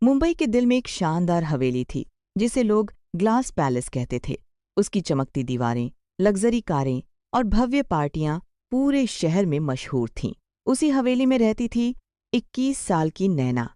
मुंबई के दिल में एक शानदार हवेली थी जिसे लोग ग्लास पैलेस कहते थे। उसकी चमकती दीवारें, लग्जरी कारें और भव्य पार्टियां पूरे शहर में मशहूर थीं। उसी हवेली में रहती थी 21 साल की नैना,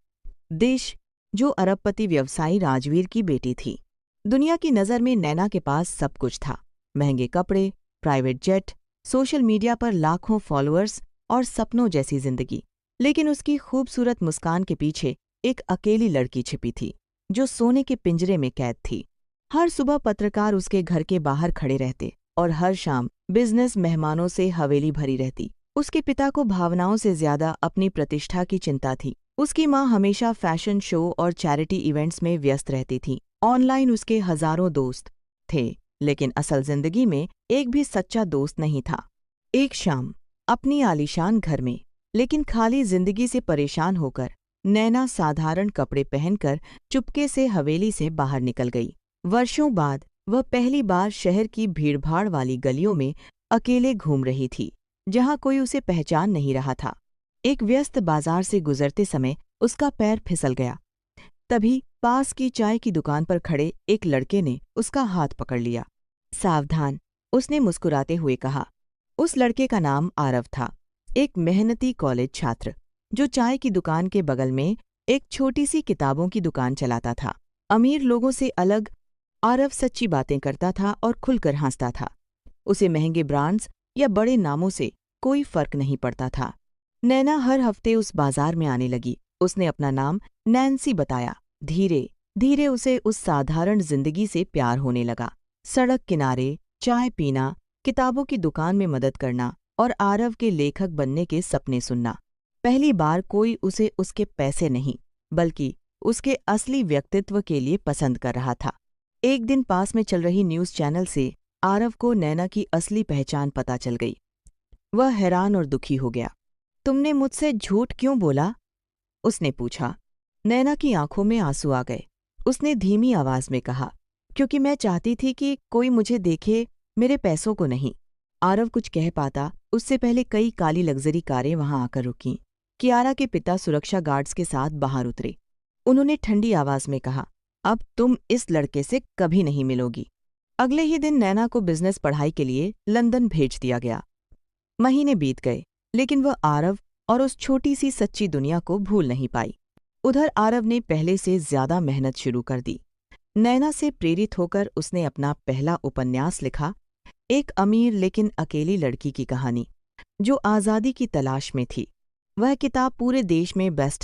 देश जो अरबपति व्यवसायी राजवीर की बेटी थी। दुनिया की नज़र में नैना के पास सब कुछ था, महंगे कपड़े, प्राइवेट जेट, सोशल मीडिया पर लाखों फॉलोअर्स और सपनों जैसी जिंदगी। लेकिन उसकी खूबसूरत मुस्कान के पीछे एक अकेली लड़की छिपी थी जो सोने के पिंजरे में कैद थी। हर सुबह पत्रकार उसके घर के बाहर खड़े रहते और हर शाम बिजनेस मेहमानों से हवेली भरी रहती। उसके पिता को भावनाओं से ज्यादा अपनी प्रतिष्ठा की चिंता थी। उसकी माँ हमेशा फैशन शो और चैरिटी इवेंट्स में व्यस्त रहती थी। ऑनलाइन उसके हजारों दोस्त थे, लेकिन असल जिंदगी में एक भी सच्चा दोस्त नहीं था। एक शाम अपनी आलीशान घर में, लेकिन खाली जिंदगी से परेशान होकर, नैना साधारण कपड़े पहनकर चुपके से हवेली से बाहर निकल गई। वर्षों बाद वह पहली बार शहर की भीड़भाड़ वाली गलियों में अकेले घूम रही थी, जहां कोई उसे पहचान नहीं रहा था। एक व्यस्त बाजार से गुजरते समय उसका पैर फिसल गया। तभी पास की चाय की दुकान पर खड़े एक लड़के ने उसका हाथ पकड़ लिया। सावधान, उसने मुस्कुराते हुए कहा। उस लड़के का नाम आरव था, एक मेहनती कॉलेज छात्र जो चाय की दुकान के बगल में एक छोटी सी किताबों की दुकान चलाता था। अमीर लोगों से अलग आरव सच्ची बातें करता था और खुलकर हंसता था। उसे महंगे ब्रांड्स या बड़े नामों से कोई फर्क नहीं पड़ता था। नैना हर हफ्ते उस बाजार में आने लगी। उसने अपना नाम नैन्सी बताया। धीरे धीरे उसे उस साधारण जिंदगी से प्यार होने लगा। सड़क किनारे चाय पीना, किताबों की दुकान में मदद करना और आरव के लेखक बनने के सपने सुनना। पहली बार कोई उसे उसके पैसे नहीं, बल्कि उसके असली व्यक्तित्व के लिए पसंद कर रहा था। एक दिन पास में चल रही न्यूज़ चैनल से आरव को नैना की असली पहचान पता चल गई। वह हैरान और दुखी हो गया। तुमने मुझसे झूठ क्यों बोला? उसने पूछा। नैना की आंखों में आंसू आ गए। उसने धीमी आवाज में कहा, क्योंकि मैं चाहती थी कि कोई मुझे देखे, मेरे पैसों को नहीं। आरव कुछ कह पाता उससे पहले कई काली लग्जरी कारें वहां आकर रुकीं। कियारा के पिता सुरक्षा गार्ड्स के साथ बाहर उतरे। उन्होंने ठंडी आवाज में कहा, अब तुम इस लड़के से कभी नहीं मिलोगी। अगले ही दिन नैना को बिजनेस पढ़ाई के लिए लंदन भेज दिया गया। महीने बीत गए, लेकिन वह आरव और उस छोटी सी सच्ची दुनिया को भूल नहीं पाई। उधर आरव ने पहले से ज्यादा मेहनत शुरू कर दी। नैना से प्रेरित होकर उसने अपना पहला उपन्यास लिखा, एक अमीर लेकिन अकेली लड़की की कहानी जो आज़ादी की तलाश में थी। वह किताब पूरे देश में बेस्ट